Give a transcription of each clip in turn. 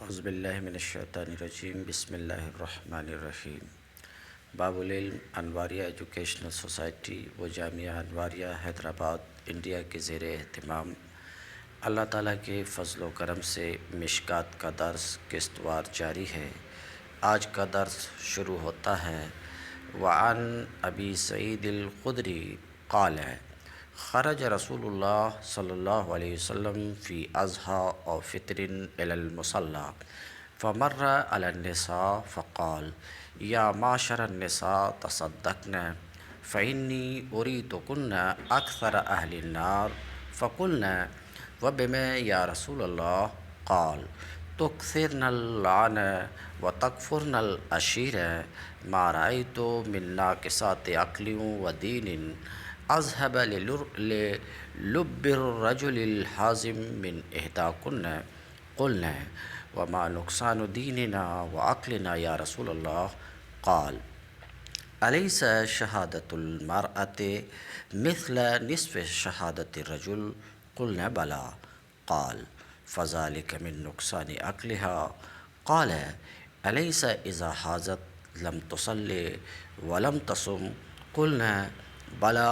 اعوذ باللہ من الشیطان الرجیم بسم اللہ الرحمن الرحیم۔ باب العلم انواریہ ایجوکیشنل سوسائٹی و جامعہ انواریہ حیدرآباد انڈیا کے زیر اہتمام اللہ تعالیٰ کے فضل و کرم سے مشکات کا درس قسط وار جاری ہے۔ آج کا درس شروع ہوتا ہے وعن ابی سعید الخدری قال خرج رسول اللہ صلی اللہ علیہ وسلم فی اضحیٰ و فطر الی المصلی فمر علی النساء فقال یا معشر النساء تصدقن فإنی أریتکن اکثر اہل النار فقلنا وبما یا رسول اللہ قال تکثرن اللعن وتکفرن العشیر ما رأیت من ناقصات عقل و دین اذهب للب الرجل الحازم من احداکن قلنا وما نقصان دیننا وعقلنا یا رسول اللہ قال الیس شہادۃ المرأة مثل نصف شہادۃ الرجل قلنا بلا قال فذلك من نقصان عقلها قال الیس اذا حازت لم تصلی ولم تصم قلنا بلا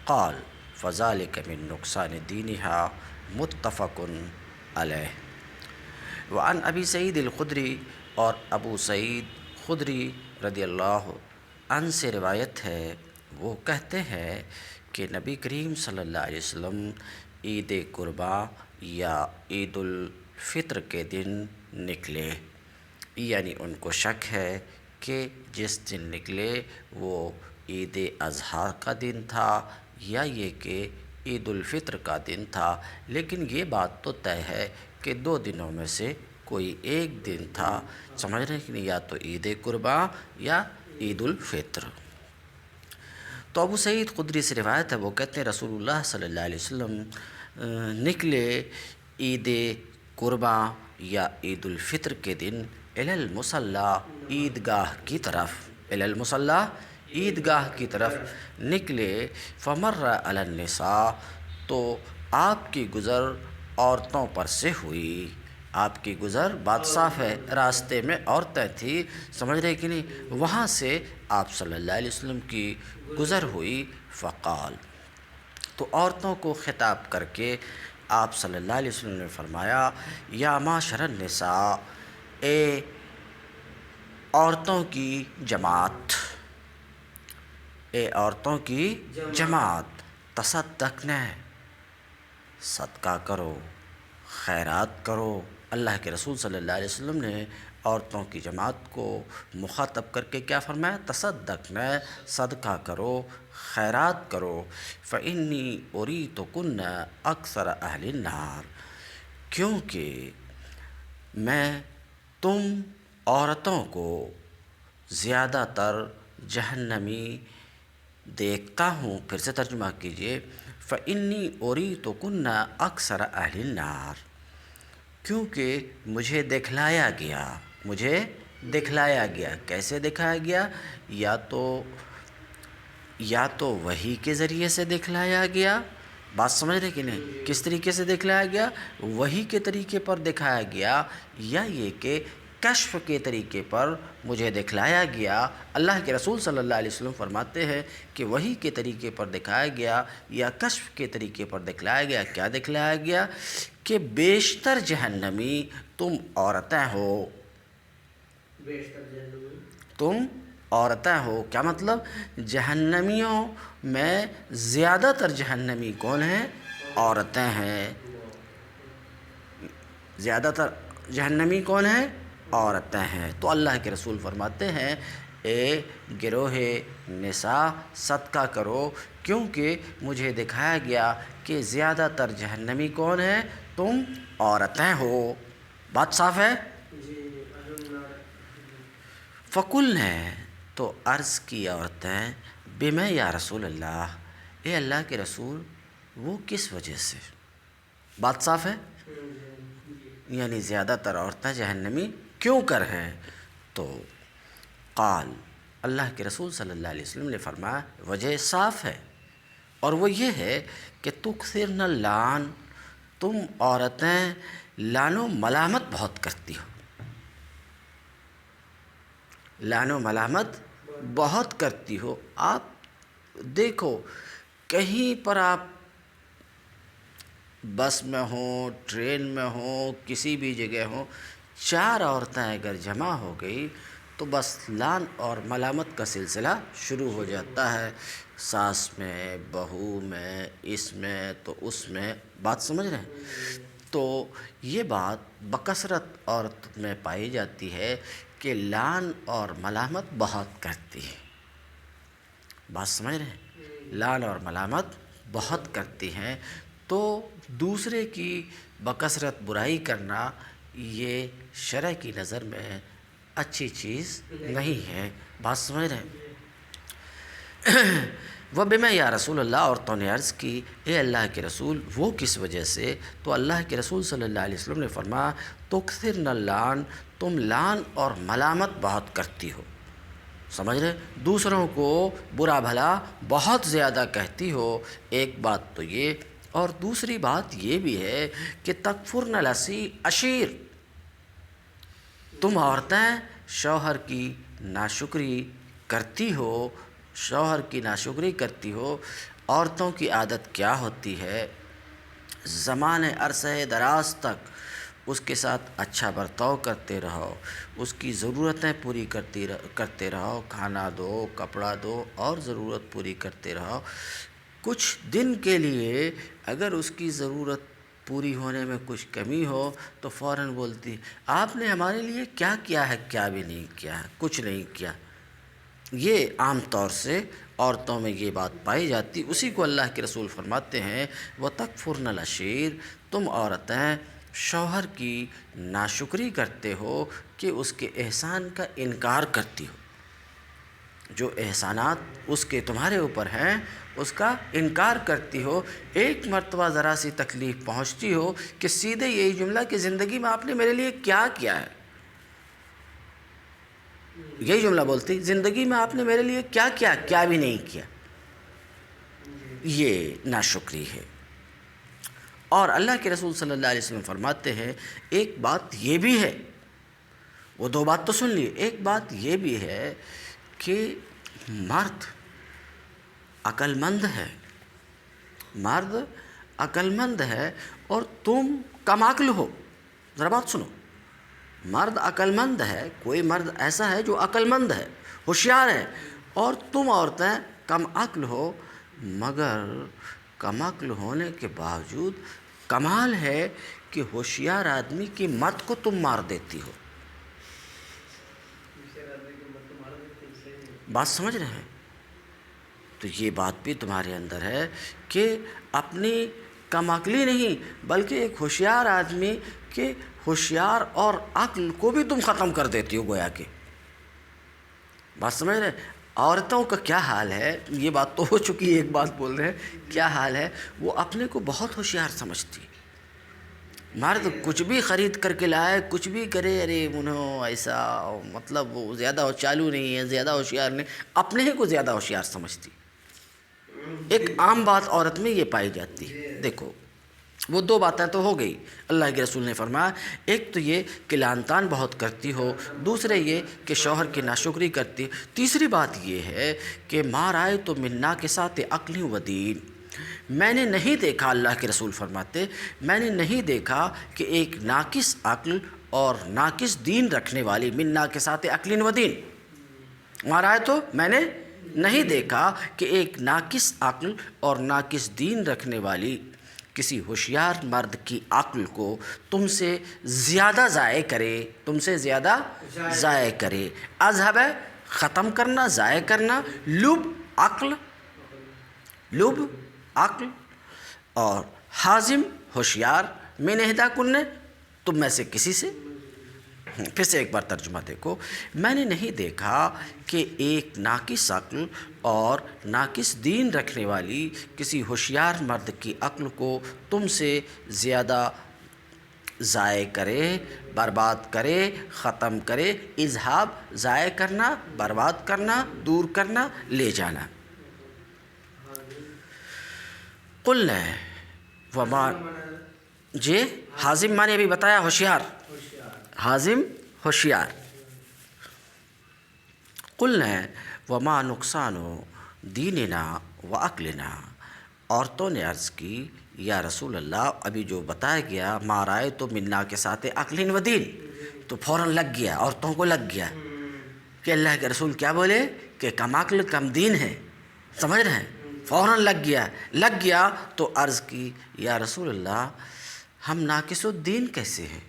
قال فذلك من نقصان دینها متفق علیہ۔ وعن ابی سعید الخدری، اور ابو سعید خدری رضی اللہ عنہ سے روایت ہے، وہ کہتے ہیں کہ نبی کریم صلی اللہ علیہ وسلم عید قربا یا عید الفطر کے دن نکلے، یعنی ان کو شک ہے کہ جس دن نکلے وہ عید اضحیٰ کا دن تھا یا یہ کہ عید الفطر کا دن تھا، لیکن یہ بات تو طے ہے کہ دو دنوں میں سے کوئی ایک دن تھا، سمجھ رہے ہیں کہ نہیں، یا تو عید قربا یا عید الفطر۔ تو ابو سعید خدری سے روایت ہے، وہ کہتے ہیں رسول اللہ صلی اللہ علیہ وسلم نکلے عید قربا یا عید الفطر کے دن الی المصلی، عیدگاہ کی طرف، الی المصلی عیدگاہ کی طرف نکلے، فمر علی النساء، تو آپ کی گزر عورتوں پر سے ہوئی، آپ کی گزر، بات صاف ہے، راستے میں عورتیں تھیں، سمجھ رہے کہ نہیں، وہاں سے آپ صلی اللہ علیہ وسلم کی گزر ہوئی، فقال، تو عورتوں کو خطاب کر کے آپ صلی اللہ علیہ وسلم نے فرمایا یا معشر النساء، اے عورتوں کی جماعت، اے عورتوں کی جماعت، تصدقن، صدقہ کرو، خیرات کرو۔ اللہ کے رسول صلی اللہ علیہ وسلم نے عورتوں کی جماعت کو مخاطب کر کے کیا فرمایا؟ تصدقن، صدقہ کرو، خیرات کرو، فإنی أریتکن اکثر اہل النار، کیونکہ میں تم عورتوں کو زیادہ تر جہنمی دیکھتا ہوں۔ پھر سے ترجمہ کیجئے، فإنی أریتکن اکثر اہل النار، کیونکہ مجھے دکھلایا گیا، مجھے دکھلایا گیا، کیسے دکھایا گیا؟ یا تو وحی کے ذریعے سے دکھلایا گیا، بات سمجھ رہے کہ نہیں، کس طریقے سے دکھلایا گیا؟ وحی کے طریقے پر دکھایا گیا، یا یہ کہ کشف کے طریقے پر مجھے دکھلایا گیا۔ اللہ کے رسول صلی اللہ علیہ وسلم فرماتے ہیں کہ وحی کے طریقے پر دکھایا گیا یا کشف کے طریقے پر دکھلایا گیا۔ کیا دکھلایا گیا؟ کہ بیشتر جہنمی تم عورتیں ہو، تم عورتیں ہو، کیا مطلب؟ جہنمیوں میں زیادہ تر جہنمی کون ہیں؟ عورتیں ہیں، زیادہ تر جہنمی کون ہیں؟ عورتیں ہیں۔ تو اللہ کے رسول فرماتے ہیں اے گروہ نساء، صدقہ کرو، کیونکہ مجھے دکھایا گیا کہ زیادہ تر جہنمی کون ہیں؟ تم عورتیں ہو، بات صاف ہے۔ فقلنا، تو عرض کی عورتیں، بما یا رسول اللہ، اے اللہ کے رسول، وہ کس وجہ سے؟ بات صاف ہے، یعنی زیادہ تر عورتیں جہنمی کیوں کر ہیں؟ تو قال، اللہ کے رسول صلی اللہ علیہ وسلم نے فرمایا، وجہ صاف ہے، اور وہ یہ ہے کہ تکثرن اللعن، تم عورتیں لعن و ملامت بہت کرتی ہو، لعن و ملامت بہت کرتی ہو۔ آپ دیکھو کہیں پر آپ بس میں ہوں، ٹرین میں ہوں، کسی بھی جگہ ہوں، 4 عورتیں اگر جمع ہو گئی تو بس لعن اور ملامت کا سلسلہ شروع ہو جاتا ہے، ساس میں، بہو میں، اس میں تو اس میں، بات سمجھ رہے ہیں؟ تو یہ بات بکثرت عورت میں پائی جاتی ہے کہ لعن اور ملامت بہت کرتی ہے، بات سمجھ رہے ہیں؟ لعن اور ملامت بہت کرتی ہیں، تو دوسرے کی بکثرت برائی کرنا یہ شرع کی نظر میں اچھی چیز نہیں ہے، بات سمجھ رہے ہیں؟ وَبِمَا یا رسول اللہ، عورتوں نے عرض کی اے اللہ کے رسول وہ کس وجہ سے؟ تو اللہ کے رسول صلی اللہ علیہ وسلم نے فرمایا تکثرن اللعن، تم لعن اور ملامت بہت کرتی ہو، سمجھ رہے؟ دوسروں کو برا بھلا بہت زیادہ کہتی ہو، ایک بات تو یہ، اور دوسری بات یہ بھی ہے کہ تکفرن العشیر، تم عورتیں شوہر کی ناشکری کرتی ہو، شوہر کی ناشکری کرتی ہو۔ عورتوں کی عادت کیا ہوتی ہے؟ زمانے عرصہ دراز تک اس کے ساتھ اچھا برتاؤ کرتے رہو، اس کی ضرورتیں پوری کرتے رہو، کھانا دو، کپڑا دو اور ضرورت پوری کرتے رہو۔ کچھ دن کے لیے اگر اس کی ضرورت پوری ہونے میں کچھ کمی ہو تو فوراً بولتی آپ نے ہمارے لیے کیا کیا ہے؟ کیا بھی نہیں کیا ہے، کچھ نہیں کیا۔ یہ عام طور سے عورتوں میں یہ بات پائی جاتی، اسی کو اللہ کے رسول فرماتے ہیں وَتَكْفُرْنَ الْعَشِيرَ، تم عورتیں شوہر کی ناشکری کرتے ہو کہ اس کے احسان کا انکار کرتی ہو، جو احسانات اس کے تمہارے اوپر ہیں اس کا انکار کرتی ہو۔ ایک مرتبہ ذرا سی تکلیف پہنچتی ہو کہ سیدھے یہی جملہ کہ زندگی میں آپ نے میرے لیے کیا کیا ہے، یہی جملہ بولتی زندگی میں آپ نے میرے لیے کیا کیا؟ کیا بھی نہیں کیا۔ یہ ناشکری ہے۔ اور اللہ کے رسول صلی اللہ علیہ وسلم فرماتے ہیں ایک بات یہ بھی ہے، وہ 2 بات تو سن لی، ایک بات یہ بھی ہے کہ مرد عقل مند ہے، مرد عقل مند ہے اور تم کم عقل ہو۔ ذرا بات سنو، مرد عقل مند ہے، کوئی مرد ایسا ہے جو عقل مند ہے، ہوشیار ہے، اور تم عورتیں کم عقل ہو، مگر کم عقل ہونے کے باوجود کمال ہے کہ ہوشیار آدمی کی مت کو تم مار دیتی ہو، بات سمجھ رہے ہیں؟ تو یہ بات بھی تمہارے اندر ہے کہ اپنی کم عقلی نہیں بلکہ ایک ہوشیار آدمی کے ہوشیار اور عقل کو بھی تم ختم کر دیتی ہو گویا کہ، بات سمجھ رہے ہیں؟ عورتوں کا کیا حال ہے، یہ بات تو ہو چکی ہے، ایک بات بول رہے ہیں کیا حال ہے، وہ اپنے کو بہت ہوشیار سمجھتی ہے۔ مرد کچھ بھی خرید کر کے لائے، کچھ بھی کرے، ارے انہوں ایسا، مطلب وہ زیادہ چالو نہیں ہے، زیادہ ہوشیار نہیں، اپنے ہی کو زیادہ ہوشیار سمجھتی۔ ایک عام بات عورت میں یہ پائی جاتی ہے۔ دیکھو وہ 2 باتیں تو ہو گئی، اللہ کے رسول نے فرمایا ایک تو یہ کہ لعن طعن بہت کرتی ہو، دوسرے یہ کہ شوہر کی ناشکری کرتی، تیسری بات یہ ہے کہ ما رأیت من ناقصات عقل و دین، میں نے نہیں دیکھا، اللہ کے رسول فرماتے میں نے نہیں دیکھا کہ ایک ناقص عقل اور ناقص دین رکھنے والی، من ناقصات عقل و دین، ما رأیت، میں نے نہیں دیکھا کہ ایک ناقص عقل اور ناقص دین رکھنے والی کسی ہوشیار مرد کی عقل کو تم سے زیادہ ضائع کرے، تم سے زیادہ ضائع کرے۔ اذهب ختم کرنا، ضائع کرنا، لب عقل، لب عقل، اور حازم ہوشیار، من احدی کن، تم میں سے کسی سے۔ پھر سے ایک بار ترجمہ دیکھو، میں نے نہیں دیکھا کہ ایک ناقص عقل اور ناقص دین رکھنے والی کسی ہوشیار مرد کی عقل کو تم سے زیادہ ضائع کرے، برباد کرے، ختم کرے۔ اذهاب ضائع کرنا، برباد کرنا، دور کرنا، لے جانا۔ قلنا وما، جی حازم مانے ابھی بتایا ہوشیار، حازم ہوشیار، قلنا وما نقصان دیننا و عقلنا، عورتوں نے عرض کی یا رسول اللہ ابھی جو بتایا گیا ما رأیت منا کے ساتھ عقل و دین، تو فوراً لگ گیا، عورتوں کو لگ گیا کہ اللہ کے رسول کیا بولے کہ کم عقل کم دین ہے، سمجھ رہے ہیں؟ فوراً لگ گیا تو عرض کی یا رسول اللہ ہم ناقص الدین کیسے ہیں،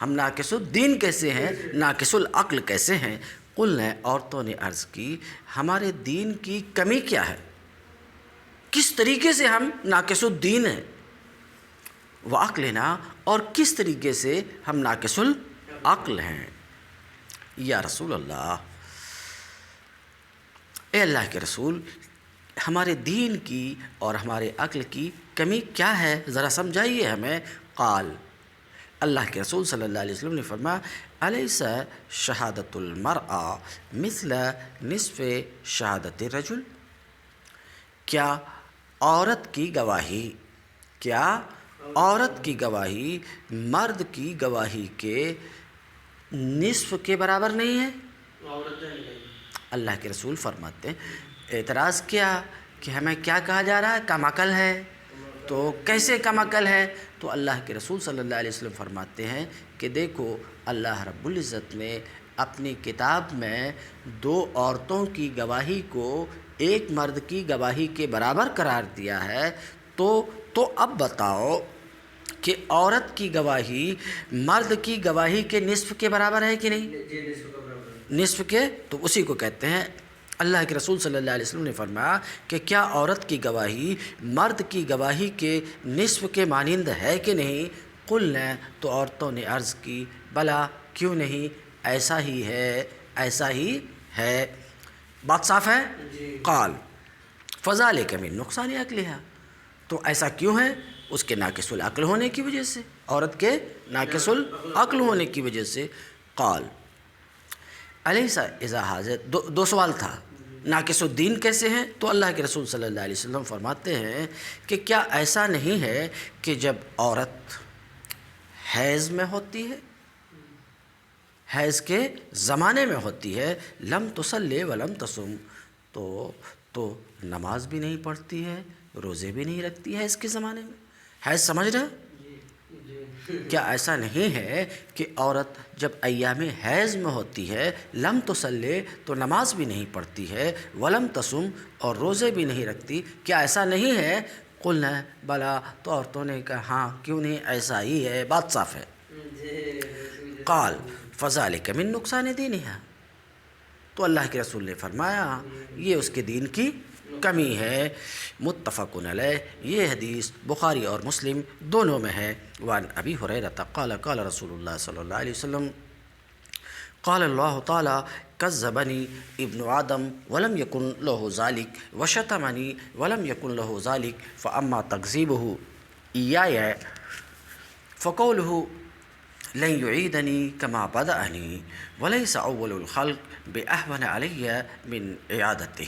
ہم ناقص الدین کیسے ہیں، ناقص العقل کیسے ہیں؟ قلنا، عورتوں نے عرض کی ہمارے دین کی کمی کیا ہے، کس طریقے سے ہم ناقص الدین ہیں، وعقلنا، اور کس طریقے سے ہم ناقص العقل ہیں۔ یا رسول اللہ، اے اللہ کے رسول، ہمارے دین کی اور ہمارے عقل کی کمی کیا ہے، ذرا سمجھائیے ہمیں۔ قال، اللہ کے رسول صلی اللہ علیہ وسلم نے فرمایا الیس شہادت المرأة مثل نصف شہادت الرجل، کیا عورت کی گواہی مرد کی گواہی کے نصف کے برابر نہیں ہے؟ اللہ کے رسول فرماتے ہیں، اعتراض کیا کہ ہمیں کیا کہا جا رہا ہے، کم عقل ہے، تو کیسے کم عقل ہے؟ تو اللہ کے رسول صلی اللہ علیہ وسلم فرماتے ہیں کہ دیکھو اللہ رب العزت نے اپنی کتاب میں دو عورتوں کی گواہی کو ایک مرد کی گواہی کے برابر قرار دیا ہے، تو اب بتاؤ کہ عورت کی گواہی مرد کی گواہی کے نصف کے برابر ہے کہ نہیں؟ نصف کے، تو اسی کو کہتے ہیں اللہ کے رسول صلی اللہ علیہ وسلم نے فرمایا کہ کیا عورت کی گواہی مرد کی گواہی کے نصف کے مانند ہے کہ نہیں؟ قلنا، تو عورتوں نے عرض کی بلا، کیوں نہیں، ایسا ہی ہے، بات صاف ہے؟ قال فذلک من نقصان عقلها، تو ایسا کیوں ہے؟ اس کے ناقص العقل ہونے کی وجہ سے، عورت کے ناقص العقل ہونے کی وجہ سے۔ قال الیس اذا حاضر، دو سوال تھا، ناقص الدین کیسے ہیں؟ تو اللہ کے رسول صلی اللہ علیہ وسلم فرماتے ہیں کہ کیا ایسا نہیں ہے کہ جب عورت حیض میں ہوتی ہے، حیض کے زمانے میں ہوتی ہے، لم تصلی ولم تصم، تو نماز بھی نہیں پڑھتی ہے، روزے بھی نہیں رکھتی ہے اس کے زمانے میں، حیض سمجھ رہے ہیں؟ کیا ایسا نہیں ہے کہ عورت جب ایام حیض میں ہوتی ہے لم تصلی، تو نماز بھی نہیں پڑھتی ہے، ولم تصم، اور روزے بھی نہیں رکھتی، کیا ایسا نہیں ہے؟ قلنا بلا، تو عورتوں نے کہا ہاں، کیوں نہیں، ایسا ہی ہے، بات صاف ہے۔ قال فذلک من نقصان دینها، تو اللہ کے رسول نے فرمایا یہ اس کے دین کی کمی ہے۔ متفق علیہ، یہ حدیث بخاری اور مسلم دونوں میں ہے۔ وعن ابی ہریرہ قال قال رسول اللہ صلی اللہ علیہ وسلم قال اللہ تعالی کذبنی ابن آدم ولم یکن له ذلک وشتمنی ولم یکن له ذلک فاما تکذیبہ ایایا فقولہ لن یعیدنی کما بدأنی ولیس اول الخلق باہون علی من اعادتہ۔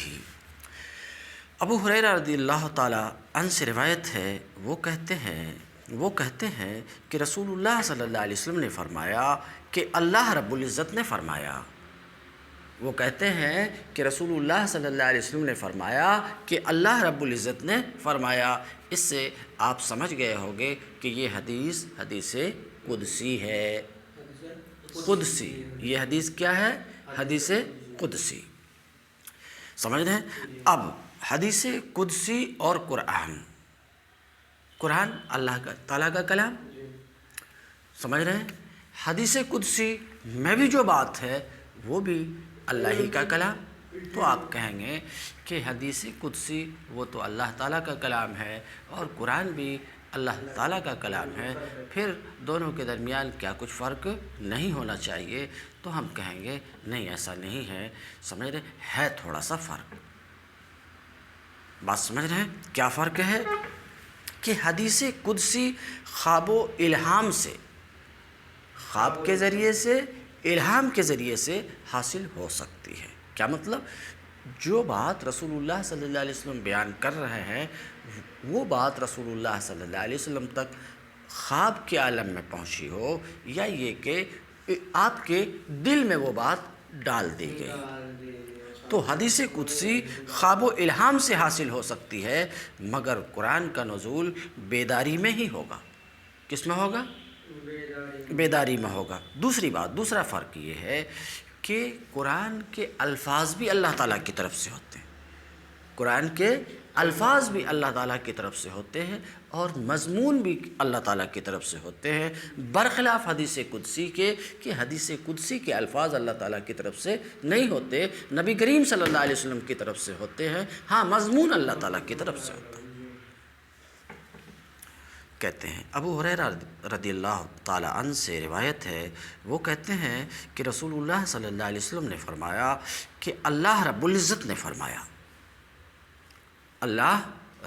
ابو ہریرہ رضی اللہ تعالی عنہ سے روایت ہے، وہ کہتے ہیں کہ رسول اللہ صلی اللہ علیہ وسلم نے فرمایا کہ اللہ رب العزت نے فرمایا، وہ کہتے ہیں کہ رسول اللہ صلی اللہ علیہ وسلم نے فرمایا کہ اللہ رب العزت نے فرمایا۔ اس سے آپ سمجھ گئے ہوگے کہ یہ حدیث قدسی ہے، قدسی، یہ حدیث کیا ہے؟ حدیث قدسی، سمجھ رہے ہیں؟ اب حدیث قدسی اور قرآن اللہ تعالیٰ کا کلام، سمجھ رہے ہیں؟ حدیث قدسی میں بھی جو بات ہے وہ بھی اللہ ہی کا کلام، تو آپ کہیں گے کہ حدیث قدسی وہ تو اللہ تعالیٰ کا کلام ہے اور قرآن بھی اللہ تعالیٰ کا کلام ہے، پھر دونوں کے درمیان کیا کچھ فرق نہیں ہونا چاہیے؟ تو ہم کہیں گے نہیں، ایسا نہیں ہے، سمجھ رہے ہے، تھوڑا سا فرق، بات سمجھ رہے ہیں؟ کیا فرق ہے کہ حدیث قدسی خواب و الہام سے، خواب کے ذریعے سے، الہام کے ذریعے سے حاصل ہو سکتی ہے۔ کیا مطلب؟ جو بات رسول اللہ صلی اللہ علیہ وسلم بیان کر رہے ہیں وہ بات رسول اللہ صلی اللہ علیہ وسلم تک خواب کے عالم میں پہنچی ہو، یا یہ کہ آپ کے دل میں وہ بات ڈال دی گئی۔ تو حدیث قدسی خواب و الہام سے حاصل ہو سکتی ہے، مگر قرآن کا نزول بیداری میں ہی ہوگا۔ کس میں ہوگا؟ بیداری میں ہوگا۔ دوسری بات، دوسرا فرق یہ ہے کہ قرآن کے الفاظ بھی اللہ تعالیٰ کی طرف سے ہوتے ہیں، قرآن کے الفاظ بھی اللہ تعالیٰ کی طرف سے ہوتے ہیں اور مضمون بھی اللہ تعالیٰ کی طرف سے ہوتے ہیں، برخلاف حدیث قدسی کے کہ حدیث قدسی کے الفاظ اللہ تعالیٰ کی طرف سے نہیں ہوتے، نبی کریم صلی اللہ علیہ وسلم کی طرف سے ہوتے ہیں، ہاں مضمون اللہ تعالیٰ کی طرف سے ہوتا ہے۔ کہتے ہیں ابو ہریرہ رضی اللہ تعالیٰ عنہ سے روایت ہے، وہ کہتے ہیں کہ رسول اللہ صلی اللہ علیہ وسلم نے فرمایا کہ اللہ رب العزت نے فرمایا، اللہ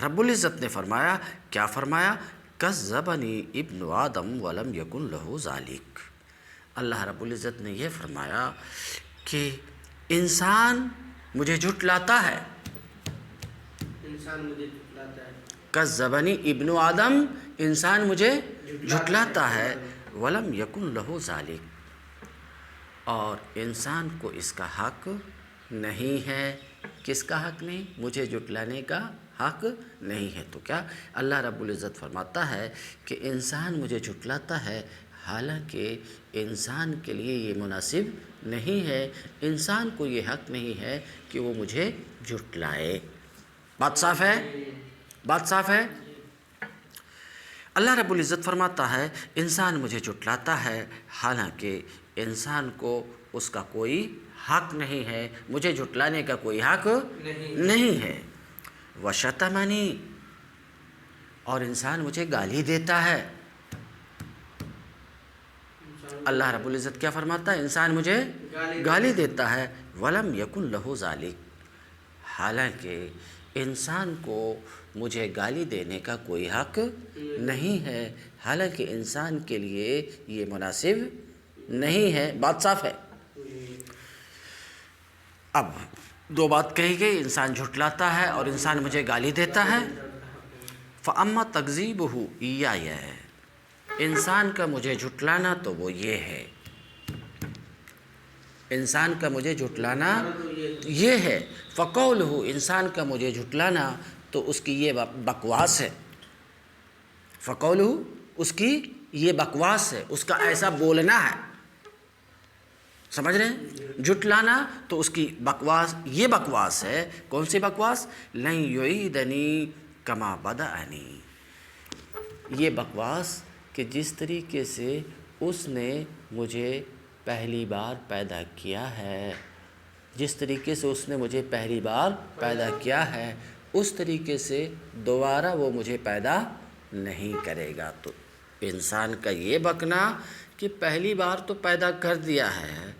رب العزت نے فرمایا، کیا فرمایا؟ کذبنی ابن آدم ولم یکن لہ ذالک۔ اللہ رب العزت نے یہ فرمایا کہ انسان مجھے جھٹلاتا ہے، کذبنی ابن آدم، انسان مجھے جھٹلاتا ہے، ولم یکن لہ ذالک، اور انسان کو اس کا حق نہیں ہے۔ کس کا حق نہیں؟ مجھے جھٹلانے کا حق نہیں ہے۔ تو کیا اللہ رب العزت فرماتا ہے کہ انسان مجھے جھٹلاتا ہے، حالانکہ انسان کے لیے یہ مناسب نہیں ہے، انسان کو یہ حق نہیں ہے کہ وہ مجھے جھٹلائے۔ بات صاف ہے؟ بات صاف ہے؟ اللہ رب العزت فرماتا ہے انسان مجھے جھٹلاتا ہے، حالانکہ انسان کو اس کا کوئی حق نہیں ہے، مجھے جھٹلانے کا کوئی حق نہیں ہے۔ وشتمنی، اور انسان مجھے گالی دیتا ہے۔ اللہ رب العزت کیا فرماتا ہے؟ انسان مجھے گالی دیتا ہے، ولم یکن لہ ذالک، حالانکہ انسان کو مجھے گالی دینے کا کوئی حق نہیں ہے، حالانکہ انسان کے لیے یہ مناسب نہیں ہے۔ بات صاف ہے؟ اب دو بات کہی گئی، انسان جھٹلاتا ہے اور انسان مجھے گالی دیتا ہے۔ فَأَمَّا تَكْذِيبُهُ إِيَّايَ، انسان کا مجھے جھٹلانا تو وہ یہ ہے، انسان کا مجھے جھٹلانا یہ ہے۔ فَقَوْلُهُ، انسان کا مجھے جھٹلانا تو اس کی یہ بکواس ہے، فَقَوْلُهُ، اس کی یہ بکواس ہے، اس کا ایسا بولنا ہے، سمجھ رہے ہیں؟ جھٹلانا تو اس کی بکواس، یہ بکواس ہے۔ کون سی بکواس؟ لَن يُعِيدَنِي كَمَا بَدَأَنِي، یہ بکواس کہ جس طریقے سے اس نے مجھے پہلی بار پیدا کیا ہے، جس طریقے سے اس نے مجھے پہلی بار پیدا کیا ہے، اس طریقے سے دوبارہ وہ مجھے پیدا نہیں کرے گا۔ تو انسان کا یہ بکنا کہ پہلی بار تو پیدا کر دیا ہے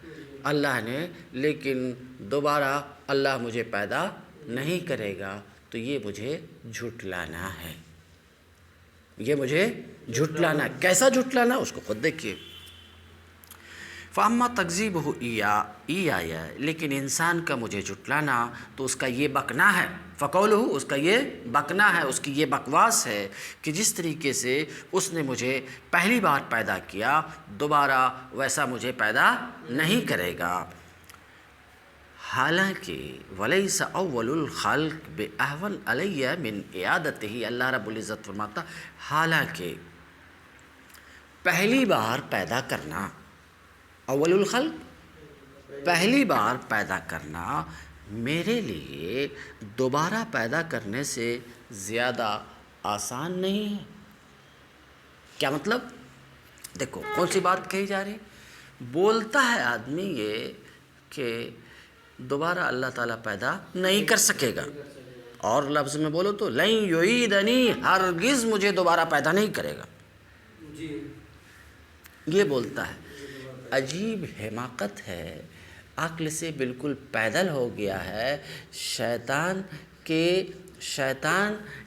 اللہ نے، لیکن دوبارہ اللہ مجھے پیدا نہیں کرے گا، تو یہ مجھے جھٹلانا ہے، یہ مجھے جھٹلانا۔ کیسا جھٹلانا؟ اس کو خود دیکھیے۔ فَأَمَّا تَكْذِيبُهُ إِيَّايَ، لیکن انسان کا مجھے جھٹلانا تو اس کا یہ بکنا ہے، فَقَوْلُهُ، اس کا یہ بکنا ہے، اس کی یہ بکواس ہے کہ جس طریقے سے اس نے مجھے پہلی بار پیدا کیا، دوبارہ ویسا مجھے پیدا نہیں کرے گا۔ حالانکہ وَلَيْسَ أَوَّلُ الْخَلْقِ بِأَهْوَنَ عَلَيَّ مِنْ إِعَادَتِهِ، اللہ رب العزت فرماتا حالانکہ پہلی بار پیدا کرنا، اول الخلق، پہلی بار پیدا کرنا میرے لیے دوبارہ پیدا کرنے سے زیادہ آسان نہیں ہے۔ کیا مطلب؟ دیکھو کون سی بات کہی جا رہی؟ بولتا ہے آدمی یہ کہ دوبارہ اللہ تعالیٰ پیدا نہیں کر سکے گا، اور لفظ میں بولو تو لن یعیدنی، ہرگز مجھے دوبارہ پیدا نہیں کرے گا، یہ بولتا ہے۔ عجیب حماقت ہے، عقل سے بالکل پیدل ہو گیا ہے، شیطان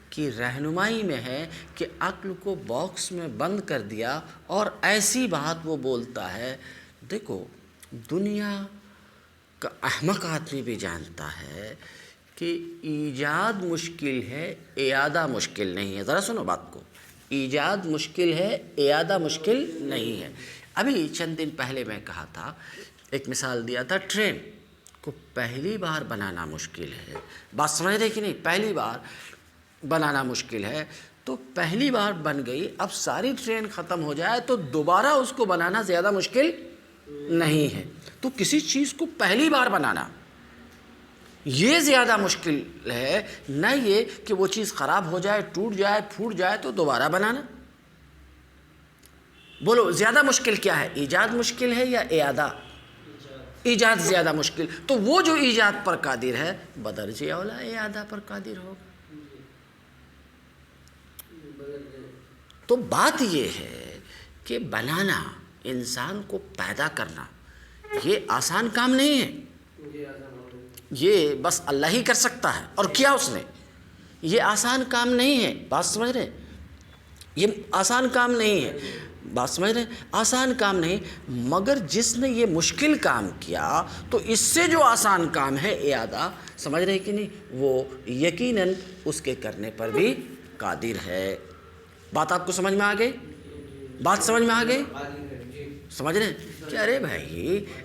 کی رہنمائی میں ہے کہ عقل کو باکس میں بند کر دیا اور ایسی بات وہ بولتا ہے۔ دیکھو دنیا کا احمق آدمی بھی جانتا ہے کہ ایجاد مشکل ہے، اعادہ مشکل نہیں ہے۔ ذرا سنو بات کو، ایجاد مشکل ہے، اعادہ مشکل نہیں ہے۔ ابھی چند دن پہلے میں کہا تھا، ایک مثال دیا تھا، ٹرین کو پہلی بار بنانا مشکل ہے، بات سمجھ رہے کہ نہیں؟ پہلی بار بنانا مشکل ہے، تو پہلی بار بن گئی، اب ساری ٹرین ختم ہو جائے تو دوبارہ اس کو بنانا زیادہ مشکل نہیں ہے۔ تو کسی چیز کو پہلی بار بنانا یہ زیادہ مشکل ہے، نہ یہ کہ وہ چیز خراب ہو جائے، ٹوٹ جائے، پھوٹ جائے تو دوبارہ بنانا۔ بولو زیادہ مشکل کیا ہے؟ ایجاد مشکل ہے یا اعادہ؟ ایجاد زیادہ مشکل۔ تو وہ جو ایجاد پر قادر ہے بدرجہ اولا اعادہ پر قادر ہوگا۔ تو بات یہ ہے کہ بنانا، انسان کو پیدا کرنا، یہ آسان کام نہیں ہے، یہ بس اللہ ہی کر سکتا ہے، اور کیا اس نے، یہ آسان کام نہیں ہے، بات سمجھ رہے، یہ آسان کام نہیں ہے، بات سمجھ رہے، آسان کام نہیں، مگر جس نے یہ مشکل کام کیا تو اس سے جو آسان کام ہے اعادہ، سمجھ رہے کہ نہیں، وہ یقیناً اس کے کرنے پر بھی قادر ہے۔ بات آپ کو سمجھ میں آ گئی؟ بات سمجھ میں آ گئی؟ سمجھ رہے ہیں کہ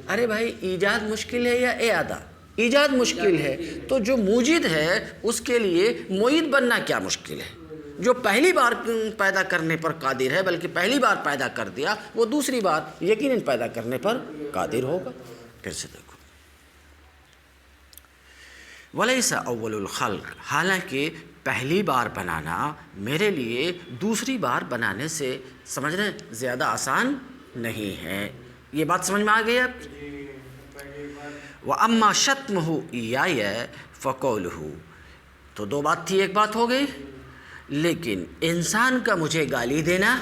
ارے بھائی ایجاد مشکل ہے یا اعادہ؟ ایجاد مشکل ہے، تو جو موجد ہے اس کے لیے معید بننا کیا مشکل ہے؟ جو پہلی بار پیدا کرنے پر قادر ہے، بلکہ پہلی بار پیدا کر دیا، وہ دوسری بار یقیناً پیدا کرنے پر قادر ہوگا۔ پھر سے دیکھو، وَلَيْسَ أَوَّلُ الْخَلْقِ، حالانکہ پہلی بار بنانا میرے لیے دوسری بار بنانے سے، سمجھ رہے ہیں، زیادہ آسان نہیں ہے۔ یہ بات سمجھ میں آ گئی اب؟ وَأَمَّا شَتْمُهُ إِيَّايَ فَقَوْلُهُ، تو دو بات تھی، ایک بات ہو گئی، لیکن انسان کا مجھے گالی دینا،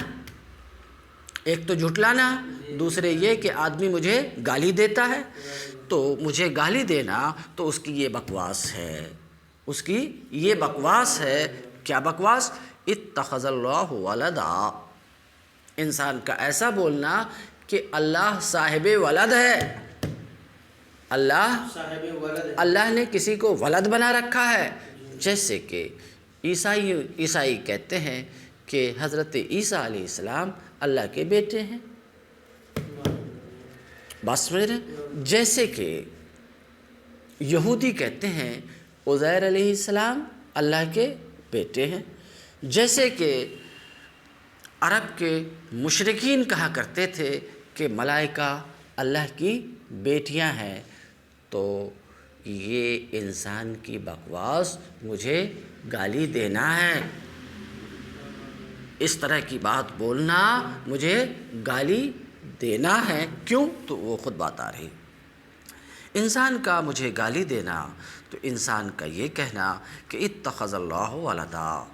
ایک تو جھٹلانا، دوسرے یہ کہ آدمی مجھے گالی دیتا ہے، تو مجھے گالی دینا تو اس کی یہ بکواس ہے، اس کی یہ بکواس ہے۔ کیا بکواس؟ اتخذ اللہ ولدا، انسان کا ایسا بولنا کہ اللہ صاحب ولد ہے، اللہ نے کسی کو ولد بنا رکھا ہے۔ جیسے کہ عیسائی کہتے ہیں کہ حضرت عیسیٰ علیہ السلام اللہ کے بیٹے ہیں، بات سمجھ رہے ہیں؟ جیسے کہ یہودی کہتے ہیں عزیر علیہ السلام اللہ کے بیٹے ہیں، جیسے کہ عرب کے مشرکین کہا کرتے تھے کہ ملائکہ اللہ کی بیٹیاں ہیں۔ تو یہ انسان کی بکواس مجھے گالی دینا ہے، اس طرح کی بات بولنا مجھے گالی دینا ہے۔ کیوں؟ تو وہ خود بات آ رہی، انسان کا مجھے گالی دینا، تو انسان کا یہ کہنا کہ اتخذ اللہ ولدا،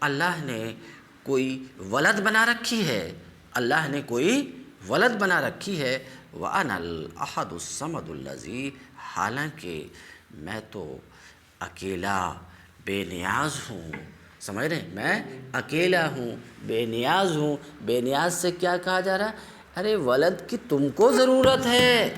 اللہ نے کوئی ولد بنا رکھی ہے، اللہ نے کوئی ولد بنا رکھی ہے۔ وَأَنَا الْأَحَدُ الصَّمَدُ الَّذِي، حالانکہ میں تو اکیلا بے نیاز ہوں، سمجھ رہے ہیں، میں اکیلا ہوں، بے نیاز ہوں۔ بے نیاز سے کیا کہا جا رہا ہے؟ ارے ولد کی تم کو ضرورت ہے،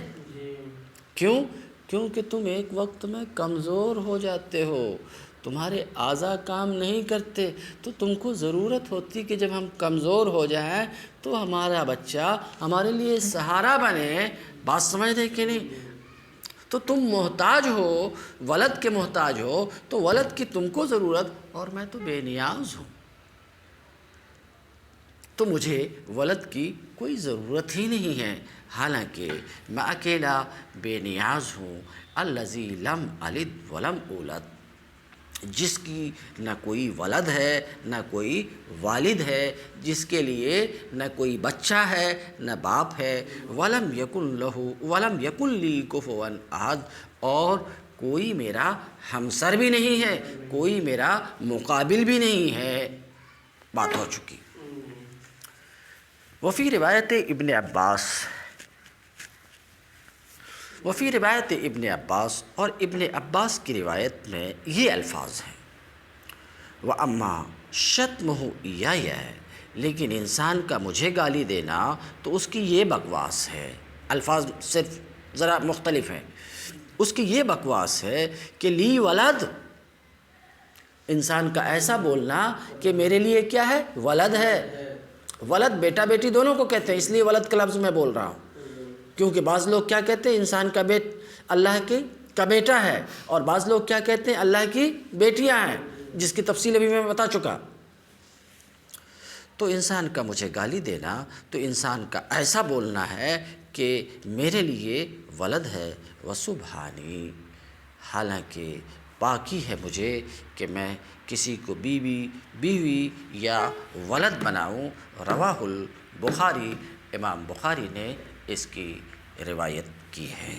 کیوں؟ کیونکہ تم ایک وقت میں کمزور ہو جاتے ہو، تمہارے اعضاء کام نہیں کرتے، تو تم کو ضرورت ہوتی کہ جب ہم کمزور ہو جائیں تو ہمارا بچہ ہمارے لیے سہارا بنے، بات سمجھ رہے کہ نہیں؟ تو تم محتاج ہو، ولد کے محتاج ہو، تو ولد کی تم کو ضرورت، اور میں تو بے نیاز ہوں، تو مجھے ولد کی کوئی ضرورت ہی نہیں ہے، حالانکہ میں اکیلا بے نیاز ہوں۔ الذی لم الد ولم اولد، جس کی نہ کوئی ولد ہے نہ کوئی والد ہے، جس کے لیے نہ کوئی بچہ ہے نہ باپ ہے۔ ولم یکن لی کفوا احد، اور کوئی میرا ہمسر بھی نہیں ہے، کوئی میرا مقابل بھی نہیں ہے، بات ہو چکی۔ وفی روایت ابن عباس، اور ابن عباس کی روایت میں یہ الفاظ ہیں، وَأَمَّا شَتْمُهُ إِيَّايَ، لیکن انسان کا مجھے گالی دینا تو اس کی یہ بکواس ہے، الفاظ صرف ذرا مختلف ہیں، اس کی یہ بکواس ہے کہ لی ولد، انسان کا ایسا بولنا کہ میرے لیے کیا ہے؟ ولد ہے، ولد بیٹا بیٹی دونوں کو کہتے ہیں، اس لیے ولد کا لفظ میں بول رہا ہوں، کیونکہ بعض لوگ کیا کہتے ہیں انسان کا اللہ کا بیٹا ہے، اور بعض لوگ کیا کہتے ہیں اللہ کی بیٹیاں ہیں، جس کی تفصیل ابھی میں بتا چکا۔ تو انسان کا مجھے گالی دینا تو انسان کا ایسا بولنا ہے کہ میرے لیے ولد ہے وسبحانی، حالانکہ پاکی ہے مجھے کہ میں کسی کو بیوی یا ولد بناؤں۔ رواہ البخاری، امام بخاری نے اس کی روایت کی ہے۔